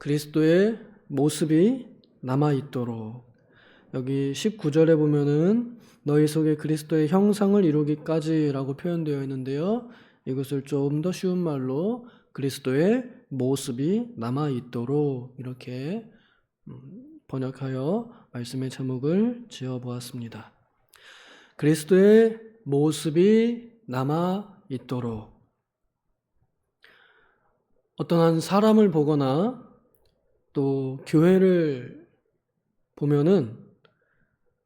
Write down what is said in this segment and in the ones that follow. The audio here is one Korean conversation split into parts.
그리스도의 모습이 남아있도록. 여기 19절에 보면은 너희 속에 그리스도의 형상을 이루기까지라고 표현되어 있는데요. 이것을 좀 더 쉬운 말로 그리스도의 모습이 남아있도록 이렇게 번역하여 말씀의 제목을 지어보았습니다. 그리스도의 모습이 남아있도록. 어떤 한 사람을 보거나 또 교회를 보면은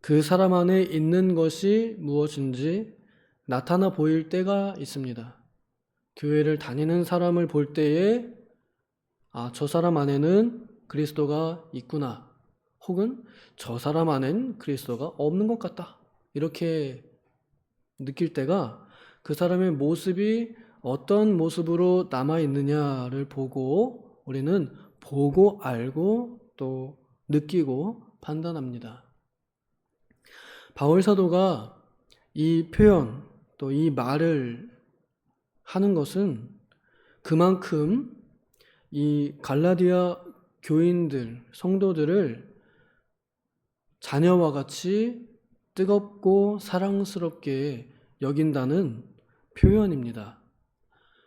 그 사람 안에 있는 것이 무엇인지 나타나 보일 때가 있습니다. 교회를 다니는 사람을 볼 때에 저 사람 안에는 그리스도가 있구나. 혹은 저 사람 안엔 그리스도가 없는 것 같다. 이렇게 느낄 때가 그 사람의 모습이 어떤 모습으로 남아있느냐를 보고 우리는 보고 알고 또 느끼고 판단합니다. 바울 사도가 이 표현 또 이 말을 하는 것은 그만큼 이 갈라디아 교인들, 성도들을 자녀와 같이 뜨겁고 사랑스럽게 여긴다는 표현입니다.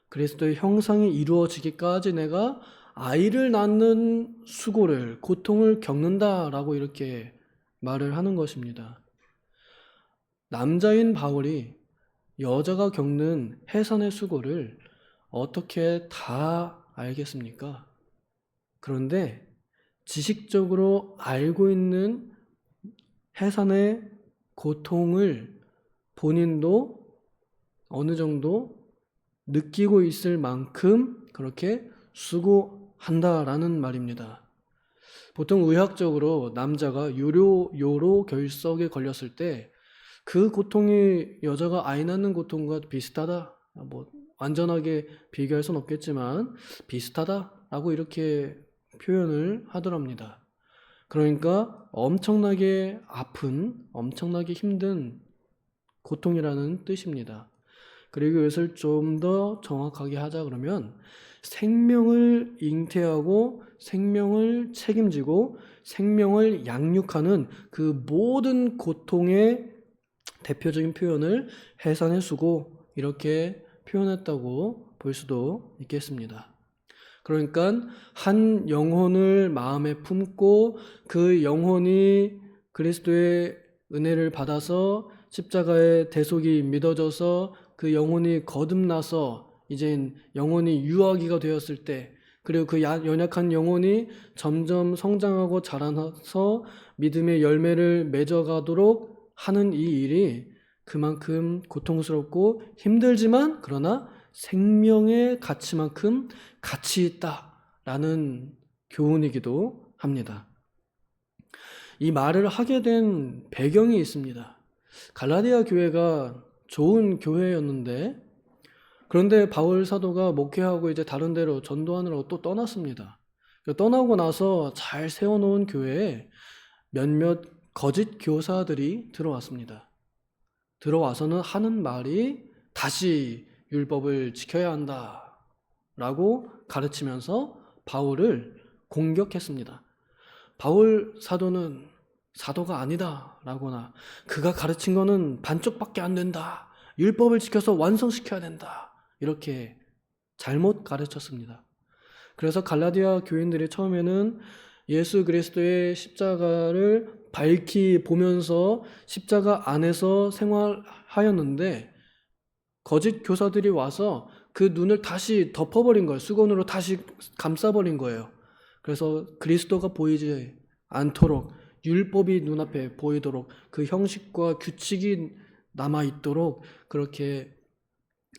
그리스도의 형상이 이루어지기까지 내가 아이를 낳는 수고를, 고통을 겪는다라고 이렇게 말을 하는 것입니다. 남자인 바울이 여자가 겪는 해산의 수고를 어떻게 다 알겠습니까? 그런데 지식적으로 알고 있는 해산의 고통을 본인도 어느 정도 느끼고 있을 만큼 그렇게 수고한다라는 말입니다. 보통 의학적으로 남자가 요로 결석에 걸렸을 때 그 고통이 여자가 아이 낳는 고통과 비슷하다. 완전하게 비교할 수는 없겠지만 비슷하다라고 이렇게 표현을 하더랍니다. 그러니까 엄청나게 아픈, 엄청나게 힘든 고통이라는 뜻입니다. 그리고 이것을 좀 더 정확하게 하자 그러면 생명을 잉태하고 생명을 책임지고 생명을 양육하는 그 모든 고통의 대표적인 표현을 해산의 수고 이렇게 표현했다고 볼 수도 있겠습니다. 그러니까 한 영혼을 마음에 품고 그 영혼이 그리스도의 은혜를 받아서 십자가의 대속이 믿어져서 그 영혼이 거듭나서 이젠 영혼이 유아기가 되었을 때 그리고 그 연약한 영혼이 점점 성장하고 자라나서 믿음의 열매를 맺어가도록 하는 이 일이 그만큼 고통스럽고 힘들지만 그러나 생명의 가치만큼 가치 있다라는 교훈이기도 합니다. 이 말을 하게 된 배경이 있습니다. 갈라디아 교회가 좋은 교회였는데 그런데 바울 사도가 목회하고 이제 다른 데로 전도하느라고 또 떠났습니다. 떠나고 나서 잘 세워놓은 교회에 몇몇 거짓 교사들이 들어왔습니다. 들어와서는 하는 말이 다시 율법을 지켜야 한다 라고 가르치면서 바울을 공격했습니다. 바울 사도는 사도가 아니다 라거나 그가 가르친 거는 반쪽밖에 안 된다. 율법을 지켜서 완성시켜야 된다. 이렇게 잘못 가르쳤습니다. 그래서 갈라디아 교인들이 처음에는 예수 그리스도의 십자가를 밝히 보면서 십자가 안에서 생활하였는데 거짓 교사들이 와서 그 눈을 다시 덮어버린 거예요. 수건으로 다시 감싸버린 거예요. 그래서 그리스도가 보이지 않도록 율법이 눈앞에 보이도록 그 형식과 규칙이 남아있도록 그렇게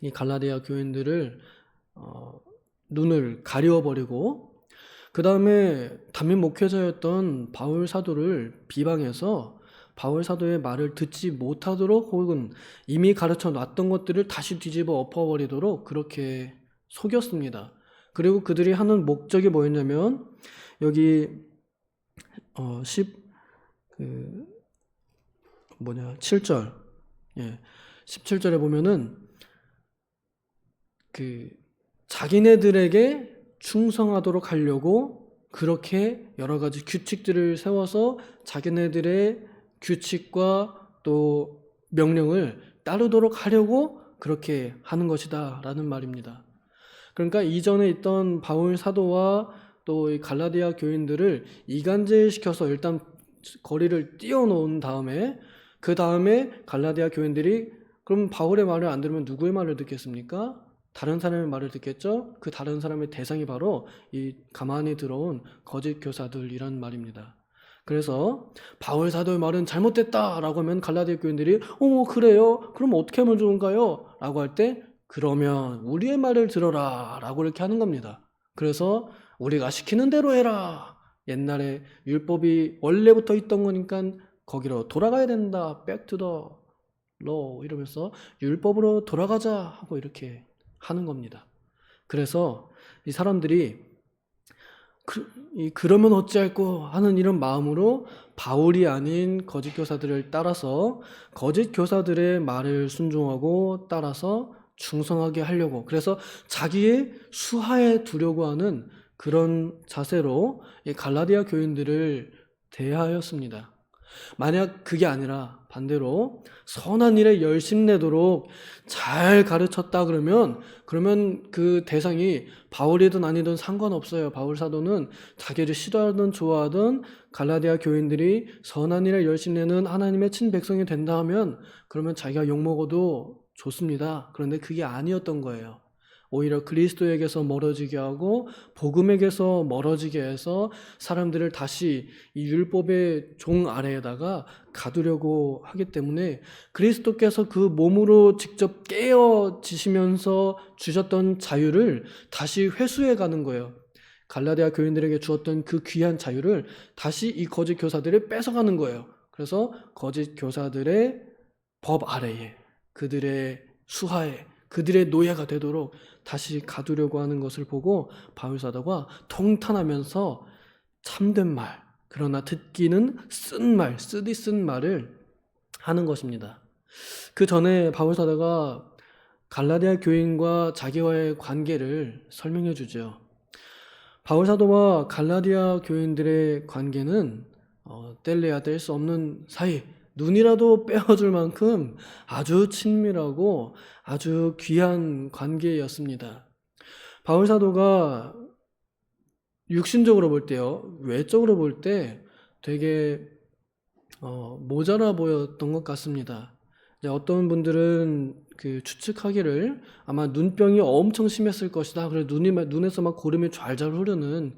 이 갈라디아 교인들을 눈을 가려버리고 그 다음에 담임 목회자였던 바울 사도를 비방해서 바울 사도의 말을 듣지 못하도록 혹은 이미 가르쳐 놨던 것들을 다시 뒤집어 엎어버리도록 그렇게 속였습니다. 그리고 그들이 하는 목적이 뭐였냐면 여기 7절 17절에 보면은 자기네들에게 충성하도록 하려고 그렇게 여러 가지 규칙들을 세워서 자기네들의 규칙과 또 명령을 따르도록 하려고 그렇게 하는 것이다 라는 말입니다. 그러니까 이전에 있던 바울 사도와 또 이 갈라디아 교인들을 이간질시켜서 일단 거리를 띄워놓은 다음에 그 다음에 갈라디아 교인들이 그럼 바울의 말을 안 들으면 누구의 말을 듣겠습니까? 다른 사람의 말을 듣겠죠? 그 다른 사람의 대상이 바로 이 가만히 들어온 거짓 교사들이란 말입니다. 그래서 바울 사도의 말은 잘못됐다라고 하면 갈라디아 교인들이 그래요? 그럼 어떻게 하면 좋은가요? 라고 할 때 그러면 우리의 말을 들어라 라고 이렇게 하는 겁니다. 그래서 우리가 시키는 대로 해라. 옛날에 율법이 원래부터 있던 거니까 거기로 돌아가야 된다. Back to the law 이러면서 율법으로 돌아가자 하고 이렇게 하는 겁니다. 그래서 이 사람들이 그러면 어찌할꼬 하는 이런 마음으로 바울이 아닌 거짓 교사들을 따라서 거짓 교사들의 말을 순종하고 따라서 충성하게 하려고, 그래서 자기의 수하에 두려고 하는 그런 자세로 이 갈라디아 교인들을 대하였습니다. 만약 그게 아니라 반대로 선한 일에 열심 내도록 잘 가르쳤다 그러면 그 대상이 바울이든 아니든 상관없어요. 바울 사도는 자기를 싫어하든 좋아하든 갈라디아 교인들이 선한 일에 열심 내는 하나님의 친백성이 된다 하면 그러면 자기가 욕먹어도 좋습니다. 그런데 그게 아니었던 거예요. 오히려 그리스도에게서 멀어지게 하고 복음에게서 멀어지게 해서 사람들을 다시 이 율법의 종 아래에다가 가두려고 하기 때문에 그리스도께서 그 몸으로 직접 깨어지시면서 주셨던 자유를 다시 회수해 가는 거예요. 갈라디아 교인들에게 주었던 그 귀한 자유를 다시 이 거짓 교사들이 뺏어가는 거예요. 그래서 거짓 교사들의 법 아래에, 그들의 수하에, 그들의 노예가 되도록 다시 가두려고 하는 것을 보고 바울 사도가 통탄하면서 참된 말, 그러나 듣기는 쓰디 쓴 말을 하는 것입니다. 그 전에 바울 사도가 갈라디아 교인과 자기와의 관계를 설명해 주죠. 바울 사도와 갈라디아 교인들의 관계는 뗄래야 뗄 수 없는 사이, 눈이라도 빼어줄 만큼 아주 친밀하고 아주 귀한 관계였습니다. 바울 사도가 육신적으로 볼 때요, 외적으로 볼 때 되게 모자라 보였던 것 같습니다. 어떤 분들은 추측하기를 아마 눈병이 엄청 심했을 것이다. 그래서 눈에서 막 고름이 좔좔 흐르는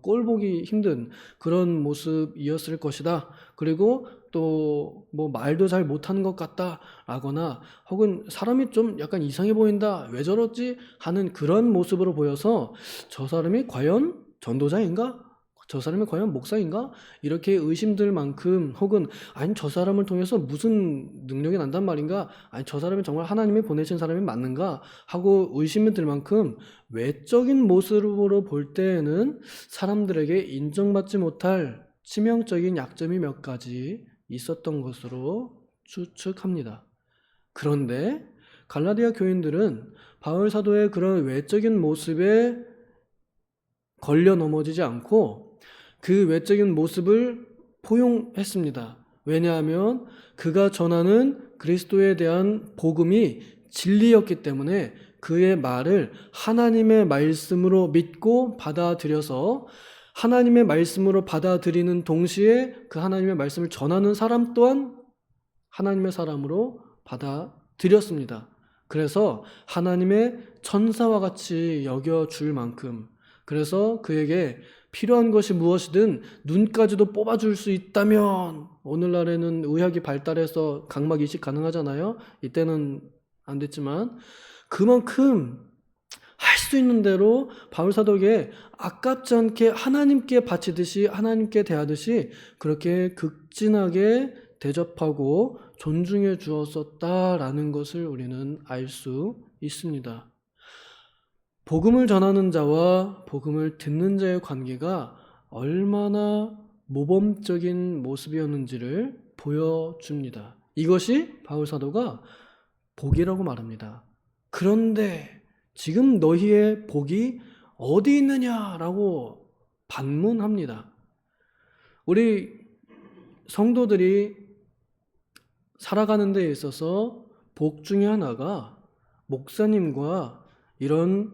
꼴 보기 힘든 그런 모습이었을 것이다. 그리고 또 뭐 말도 잘 못하는 것 같다 라거나 혹은 사람이 좀 약간 이상해 보인다, 왜 저러지 하는 그런 모습으로 보여서 저 사람이 과연 전도자인가? 저 사람이 과연 목사인가? 이렇게 의심들 만큼, 혹은 아니 저 사람을 통해서 무슨 능력이 난단 말인가? 아니 저 사람이 정말 하나님이 보내신 사람이 맞는가? 하고 의심이 들 만큼 외적인 모습으로 볼 때에는 사람들에게 인정받지 못할 치명적인 약점이 몇 가지 있었던 것으로 추측합니다. 그런데 갈라디아 교인들은 바울 사도의 그런 외적인 모습에 걸려 넘어지지 않고 그 외적인 모습을 포용했습니다. 왜냐하면 그가 전하는 그리스도에 대한 복음이 진리였기 때문에 그의 말을 하나님의 말씀으로 믿고 받아들여서 하나님의 말씀으로 받아들이는 동시에 그 하나님의 말씀을 전하는 사람 또한 하나님의 사람으로 받아들였습니다. 그래서 하나님의 천사와 같이 여겨줄 만큼, 그래서 그에게 필요한 것이 무엇이든 눈까지도 뽑아줄 수 있다면, 오늘날에는 의학이 발달해서 각막 이식 가능하잖아요. 이때는 안 됐지만 그만큼 할 수 있는 대로 바울 사도에게 아깝지 않게 하나님께 바치듯이, 하나님께 대하듯이 그렇게 극진하게 대접하고 존중해 주었었다라는 것을 우리는 알 수 있습니다. 복음을 전하는 자와 복음을 듣는 자의 관계가 얼마나 모범적인 모습이었는지를 보여줍니다. 이것이 바울 사도가 복이라고 말합니다. 그런데 지금 너희의 복이 어디 있느냐라고 반문합니다. 우리 성도들이 살아가는 데 있어서 복 중에 하나가 목사님과 이런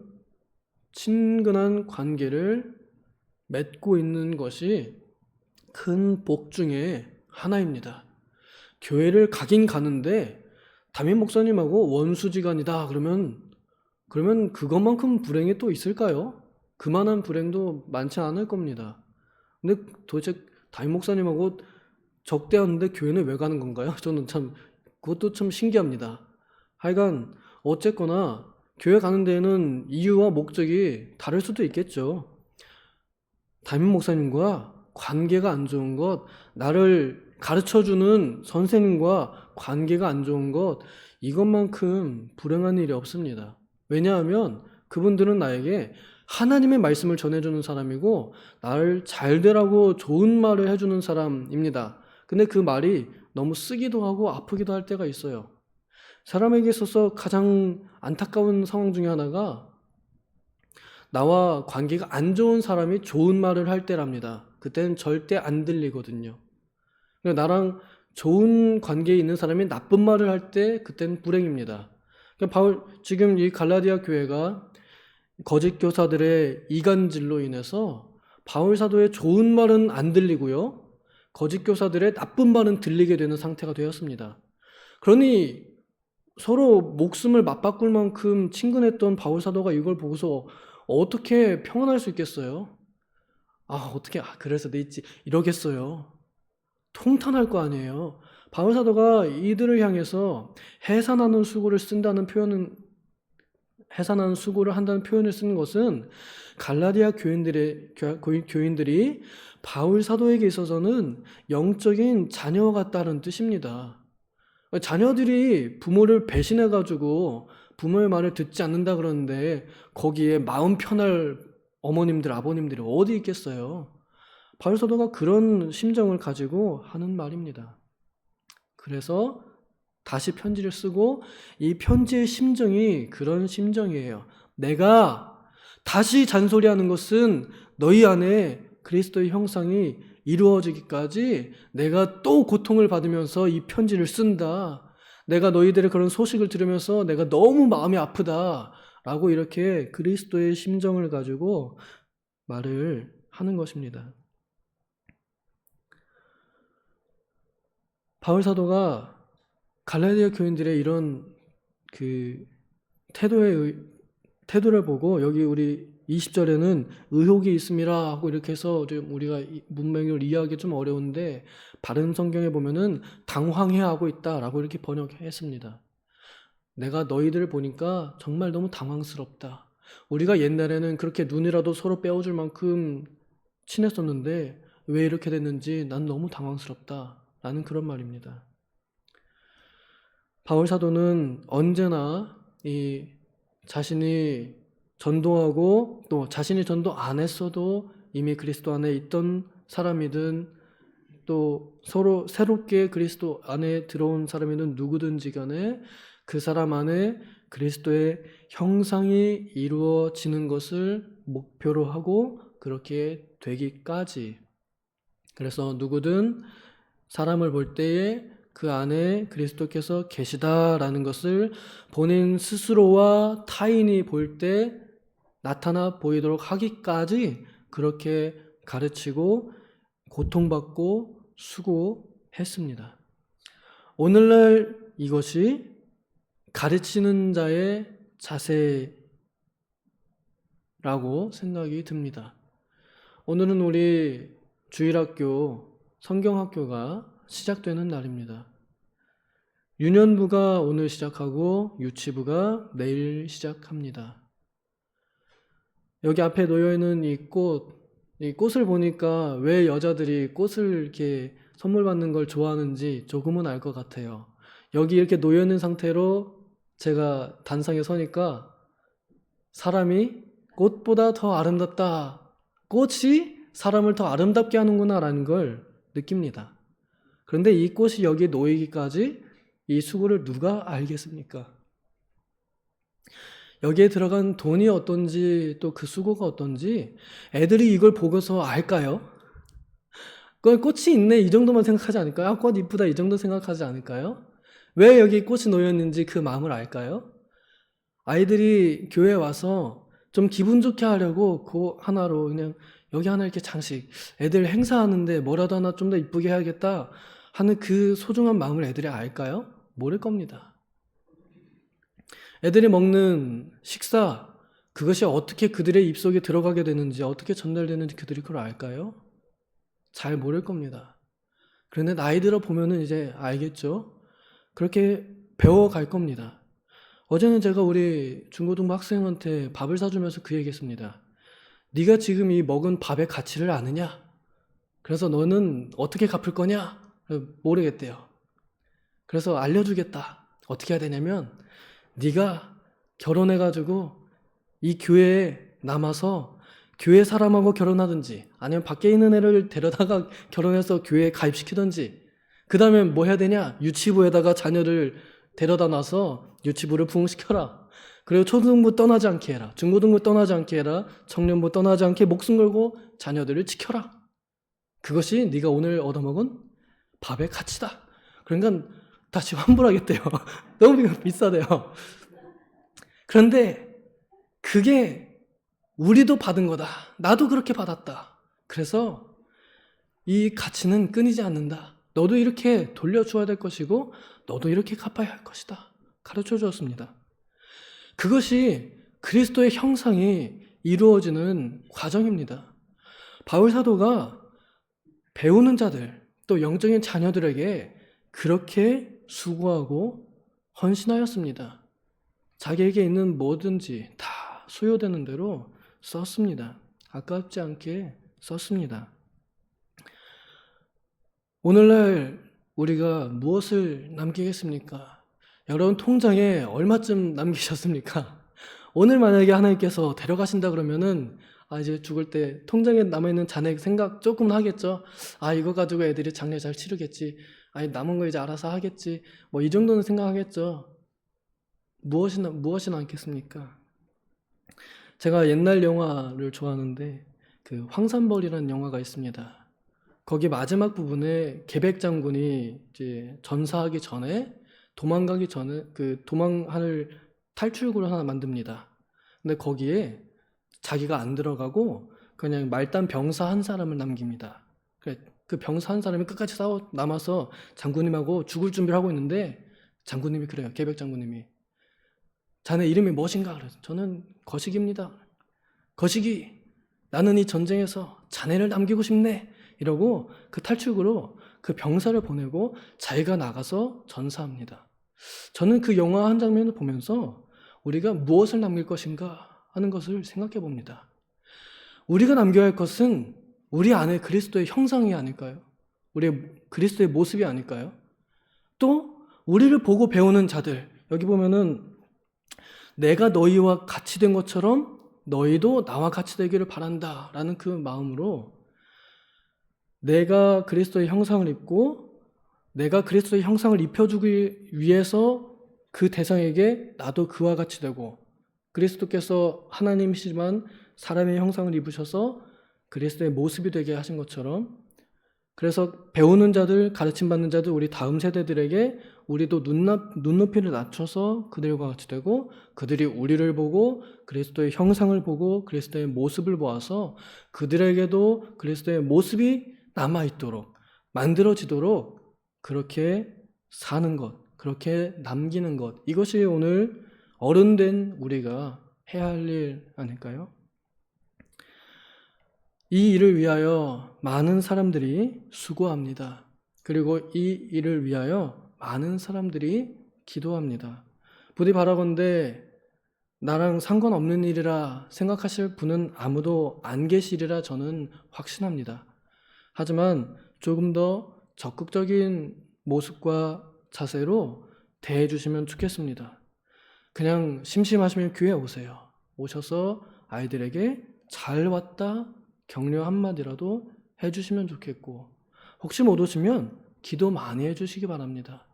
친근한 관계를 맺고 있는 것이 큰 복 중에 하나입니다. 교회를 가긴 가는데 담임 목사님하고 원수지간이다 그러면 그것만큼 불행이 또 있을까요? 그만한 불행도 많지 않을 겁니다. 근데 도대체 담임 목사님하고 적대하는데 교회는 왜 가는 건가요? 저는 참 그것도 참 신기합니다. 하여간 어쨌거나 교회 가는 데에는 이유와 목적이 다를 수도 있겠죠. 담임 목사님과 관계가 안 좋은 것, 나를 가르쳐주는 선생님과 관계가 안 좋은 것, 이것만큼 불행한 일이 없습니다. 왜냐하면 그분들은 나에게 하나님의 말씀을 전해주는 사람이고 나를 잘 되라고 좋은 말을 해주는 사람입니다. 근데 그 말이 너무 쓰기도 하고 아프기도 할 때가 있어요. 사람에게 있어서 가장 안타까운 상황 중에 하나가 나와 관계가 안 좋은 사람이 좋은 말을 할 때랍니다. 그때는 절대 안 들리거든요. 나랑 좋은 관계에 있는 사람이 나쁜 말을 할 때 그때는 불행입니다. 지금 이 갈라디아 교회가 거짓 교사들의 이간질로 인해서 바울 사도의 좋은 말은 안 들리고요, 거짓 교사들의 나쁜 말은 들리게 되는 상태가 되었습니다. 그러니 서로 목숨을 맞바꿀 만큼 친근했던 바울 사도가 이걸 보고서 어떻게 평안할 수 있겠어요? 그래서 내 있지 이러겠어요. 통탄할 거 아니에요. 바울 사도가 이들을 향해서 해산하는 수고를 한다는 표현을 쓰는 것은 갈라디아 교인들이 바울 사도에게 있어서는 영적인 자녀와 같다는 뜻입니다. 자녀들이 부모를 배신해가지고 부모의 말을 듣지 않는다 그러는데 거기에 마음 편할 어머님들, 아버님들이 어디 있겠어요? 바울 사도가 그런 심정을 가지고 하는 말입니다. 그래서 다시 편지를 쓰고 이 편지의 심정이 그런 심정이에요. 내가 다시 잔소리하는 것은 너희 안에 그리스도의 형상이 이루어지기까지 내가 또 고통을 받으면서 이 편지를 쓴다. 내가 너희들의 그런 소식을 들으면서 내가 너무 마음이 아프다. 라고 이렇게 그리스도의 심정을 가지고 말을 하는 것입니다. 바울 사도가 갈라디아 교인들의 이런 태도를 보고 여기 우리 20절에는 의혹이 있음이라 하고 이렇게 해서 좀 우리가 문맥을 이해하기 좀 어려운데 바른 성경에 보면은 당황해하고 있다라고 이렇게 번역했습니다. 내가 너희들을 보니까 정말 너무 당황스럽다. 우리가 옛날에는 그렇게 눈이라도 서로 빼어줄 만큼 친했었는데 왜 이렇게 됐는지 난 너무 당황스럽다. 라는 그런 말입니다. 바울 사도는 언제나 이 자신이 전도하고 또 자신이 전도 안 했어도 이미 그리스도 안에 있던 사람이든 또 서로 새롭게 그리스도 안에 들어온 사람이든 누구든지 간에 그 사람 안에 그리스도의 형상이 이루어지는 것을 목표로 하고 그렇게 되기까지, 그래서 누구든 사람을 볼 때에 그 안에 그리스도께서 계시다라는 것을 본인 스스로와 타인이 볼 때 나타나 보이도록 하기까지 그렇게 가르치고 고통받고 수고했습니다. 오늘날 이것이 가르치는 자의 자세라고 생각이 듭니다. 오늘은 우리 주일학교 성경학교가 시작되는 날입니다. 유년부가 오늘 시작하고 유치부가 내일 시작합니다. 여기 앞에 놓여있는 이 꽃을 보니까 왜 여자들이 꽃을 이렇게 선물 받는 걸 좋아하는지 조금은 알 것 같아요. 여기 이렇게 놓여있는 상태로 제가 단상에 서니까 사람이 꽃보다 더 아름답다. 꽃이 사람을 더 아름답게 하는구나라는 걸 느낍니다. 그런데 이 꽃이 여기에 놓이기까지 이 수고를 누가 알겠습니까? 여기에 들어간 돈이 어떤지 또 그 수고가 어떤지 애들이 이걸 보고서 알까요? 꽃이 있네 이 정도만 생각하지 않을까요? 아, 꽃 이쁘다 이 정도 생각하지 않을까요? 왜 여기 꽃이 놓였는지 그 마음을 알까요? 아이들이 교회에 와서 좀 기분 좋게 하려고 그 하나로 그냥 여기 하나 이렇게 장식, 애들 행사하는데 뭐라도 하나 좀 더 이쁘게 해야겠다 하는 그 소중한 마음을 애들이 알까요? 모를 겁니다. 애들이 먹는 식사, 그것이 어떻게 그들의 입속에 들어가게 되는지, 어떻게 전달되는지 그들이 그걸 알까요? 잘 모를 겁니다. 그런데 나이 들어 보면은 이제 알겠죠? 그렇게 배워갈 겁니다. 어제는 제가 우리 중고등부 학생한테 밥을 사주면서 그 얘기했습니다. 네가 지금 이 먹은 밥의 가치를 아느냐? 그래서 너는 어떻게 갚을 거냐? 모르겠대요. 그래서 알려주겠다. 어떻게 해야 되냐면 네가 결혼해가지고 이 교회에 남아서 교회 사람하고 결혼하든지 아니면 밖에 있는 애를 데려다가 결혼해서 교회에 가입시키든지 그 다음에 뭐 해야 되냐? 유치부에다가 자녀를 데려다 놔서 유치부를 부흥시켜라. 그리고 초등부 떠나지 않게 해라. 중고등부 떠나지 않게 해라. 청년부 떠나지 않게 목숨 걸고 자녀들을 지켜라. 그것이 네가 오늘 얻어먹은 밥의 가치다. 그러니까 다시 환불하겠대요. 너무 비싸대요. 그런데 그게 우리도 받은 거다. 나도 그렇게 받았다. 그래서 이 가치는 끊이지 않는다. 너도 이렇게 돌려줘야 될 것이고 너도 이렇게 갚아야 할 것이다. 가르쳐 주었습니다. 그것이 그리스도의 형상이 이루어지는 과정입니다. 바울 사도가 배우는 자들 또 영적인 자녀들에게 그렇게 수고하고 헌신하였습니다. 자기에게 있는 뭐든지 다 소요되는 대로 썼습니다. 아깝지 않게 썼습니다. 오늘날 우리가 무엇을 남기겠습니까? 여러분 통장에 얼마쯤 남기셨습니까? 오늘 만약에 하나님께서 데려가신다 그러면은 이제 죽을 때 통장에 남아있는 잔액 생각 조금 하겠죠? 이거 가지고 애들이 장례 잘 치르겠지. 남은 거 이제 알아서 하겠지. 뭐 이 정도는 생각하겠죠. 무엇이 남겠습니까? 제가 옛날 영화를 좋아하는데 그 황산벌이라는 영화가 있습니다. 거기 마지막 부분에 계백 장군이 이제 전사하기 전에 도망가기 전에 그 도망할 탈출구를 하나 만듭니다. 근데 거기에 자기가 안 들어가고 그냥 말단 병사 한 사람을 남깁니다. 그 병사 한 사람이 끝까지 남아서 장군님하고 죽을 준비를 하고 있는데 장군님이 그래요. 계백 장군님이 자네 이름이 무엇인가? 그래서 저는 거식입니다. 거식이 나는 이 전쟁에서 자네를 남기고 싶네. 이러고 그 탈출구로 그 병사를 보내고 자기가 나가서 전사합니다. 저는 그 영화 한 장면을 보면서 우리가 무엇을 남길 것인가 하는 것을 생각해 봅니다. 우리가 남겨야 할 것은 우리 안에 그리스도의 형상이 아닐까요? 우리의 그리스도의 모습이 아닐까요? 또 우리를 보고 배우는 자들, 여기 보면은 내가 너희와 같이 된 것처럼 너희도 나와 같이 되기를 바란다 라는 그 마음으로 내가 그리스도의 형상을 입고 내가 그리스도의 형상을 입혀주기 위해서 그 대상에게 나도 그와 같이 되고 그리스도께서 하나님이시지만 사람의 형상을 입으셔서 그리스도의 모습이 되게 하신 것처럼 그래서 배우는 자들, 가르침받는 자들, 우리 다음 세대들에게 우리도 눈높이를 낮춰서 그들과 같이 되고 그들이 우리를 보고 그리스도의 형상을 보고 그리스도의 모습을 보아서 그들에게도 그리스도의 모습이 남아있도록 만들어지도록 그렇게 사는 것, 그렇게 남기는 것 이것이 오늘 어른된 우리가 해야 할 일 아닐까요? 이 일을 위하여 많은 사람들이 수고합니다. 그리고 이 일을 위하여 많은 사람들이 기도합니다. 부디 바라건대 나랑 상관없는 일이라 생각하실 분은 아무도 안 계시리라 저는 확신합니다. 하지만 조금 더 적극적인 모습과 자세로 대해 주시면 좋겠습니다. 그냥 심심하시면 교회 오세요. 오셔서 아이들에게 잘 왔다 격려 한마디라도 해주시면 좋겠고 혹시 못 오시면 기도 많이 해주시기 바랍니다.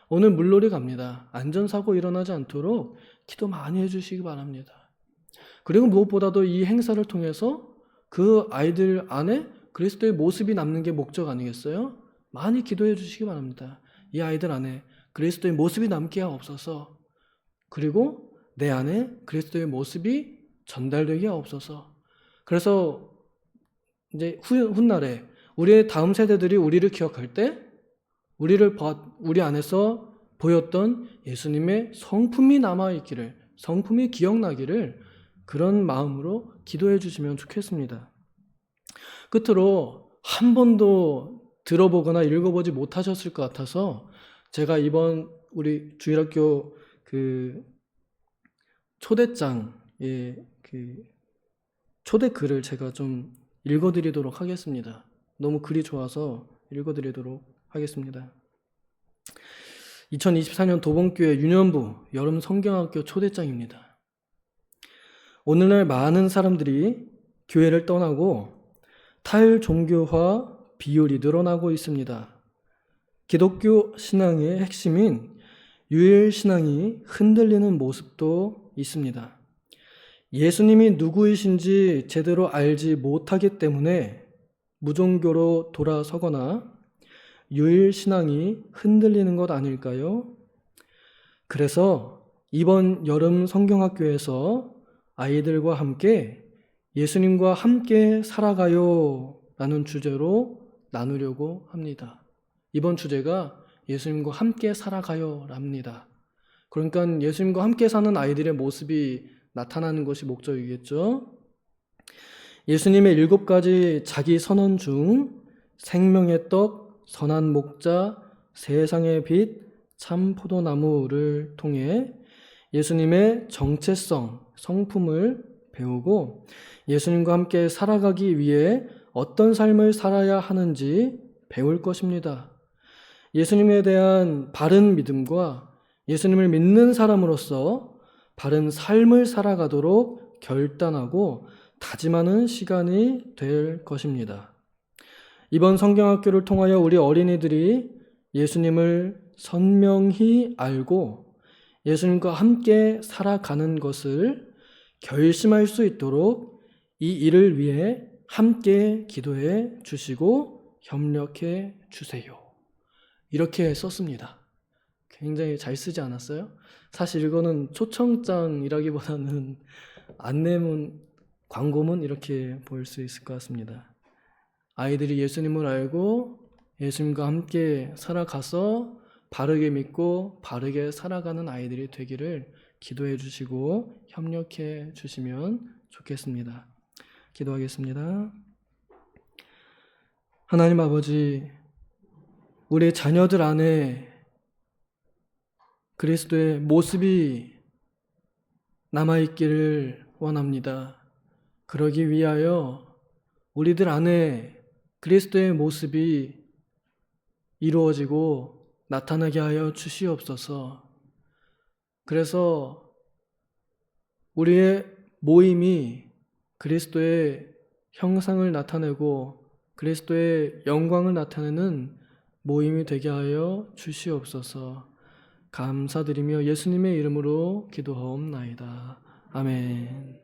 오늘 물놀이 갑니다. 안전사고 일어나지 않도록 기도 많이 해주시기 바랍니다. 그리고 무엇보다도 이 행사를 통해서 그 아이들 안에 그리스도의 모습이 남는 게 목적 아니겠어요? 많이 기도해 주시기 바랍니다. 이 아이들 안에 그리스도의 모습이 남게 하옵소서. 그리고 내 안에 그리스도의 모습이 전달되게 하옵소서. 그래서 이제 훗날에 우리의 다음 세대들이 우리를 기억할 때 우리 안에서 보였던 예수님의 성품이 남아있기를, 성품이 기억나기를 그런 마음으로 기도해 주시면 좋겠습니다. 끝으로 한 번도 들어보거나 읽어보지 못하셨을 것 같아서 제가 이번 우리 주일학교 그 초대장의 그 초대 글을 제가 좀 읽어드리도록 하겠습니다. 너무 글이 좋아서 읽어드리도록 하겠습니다. 2024년 도봉교회 유년부 여름 성경학교 초대장입니다. 오늘날 많은 사람들이 교회를 떠나고 탈종교화 비율이 늘어나고 있습니다. 기독교 신앙의 핵심인 유일신앙이 흔들리는 모습도 있습니다. 예수님이 누구이신지 제대로 알지 못하기 때문에 무종교로 돌아서거나 유일신앙이 흔들리는 것 아닐까요? 그래서 이번 여름 성경학교에서 아이들과 함께 예수님과 함께 살아가요 라는 주제로 나누려고 합니다. 이번 주제가 예수님과 함께 살아가요 랍니다. 그러니까 예수님과 함께 사는 아이들의 모습이 나타나는 것이 목적이겠죠. 예수님의 7가지 자기 선언 중 생명의 떡, 선한 목자, 세상의 빛, 참 포도나무를 통해 예수님의 정체성, 성품을 배우고 예수님과 함께 살아가기 위해 어떤 삶을 살아야 하는지 배울 것입니다. 예수님에 대한 바른 믿음과 예수님을 믿는 사람으로서 바른 삶을 살아가도록 결단하고 다짐하는 시간이 될 것입니다. 이번 성경학교를 통하여 우리 어린이들이 예수님을 선명히 알고 예수님과 함께 살아가는 것을 결심할 수 있도록 이 일을 위해 함께 기도해 주시고 협력해 주세요. 이렇게 썼습니다. 굉장히 잘 쓰지 않았어요? 사실 이거는 초청장이라기보다는 안내문, 광고문 이렇게 볼 수 있을 것 같습니다. 아이들이 예수님을 알고 예수님과 함께 살아가서 바르게 믿고 바르게 살아가는 아이들이 되기를 기도해 주시고 협력해 주시면 좋겠습니다. 기도하겠습니다. 하나님 아버지, 우리 자녀들 안에 그리스도의 모습이 남아있기를 원합니다. 그러기 위하여 우리들 안에 그리스도의 모습이 이루어지고 나타나게 하여 주시옵소서. 그래서 우리의 모임이 그리스도의 형상을 나타내고 그리스도의 영광을 나타내는 모임이 되게 하여 주시옵소서. 감사드리며 예수님의 이름으로 기도하옵나이다. 아멘.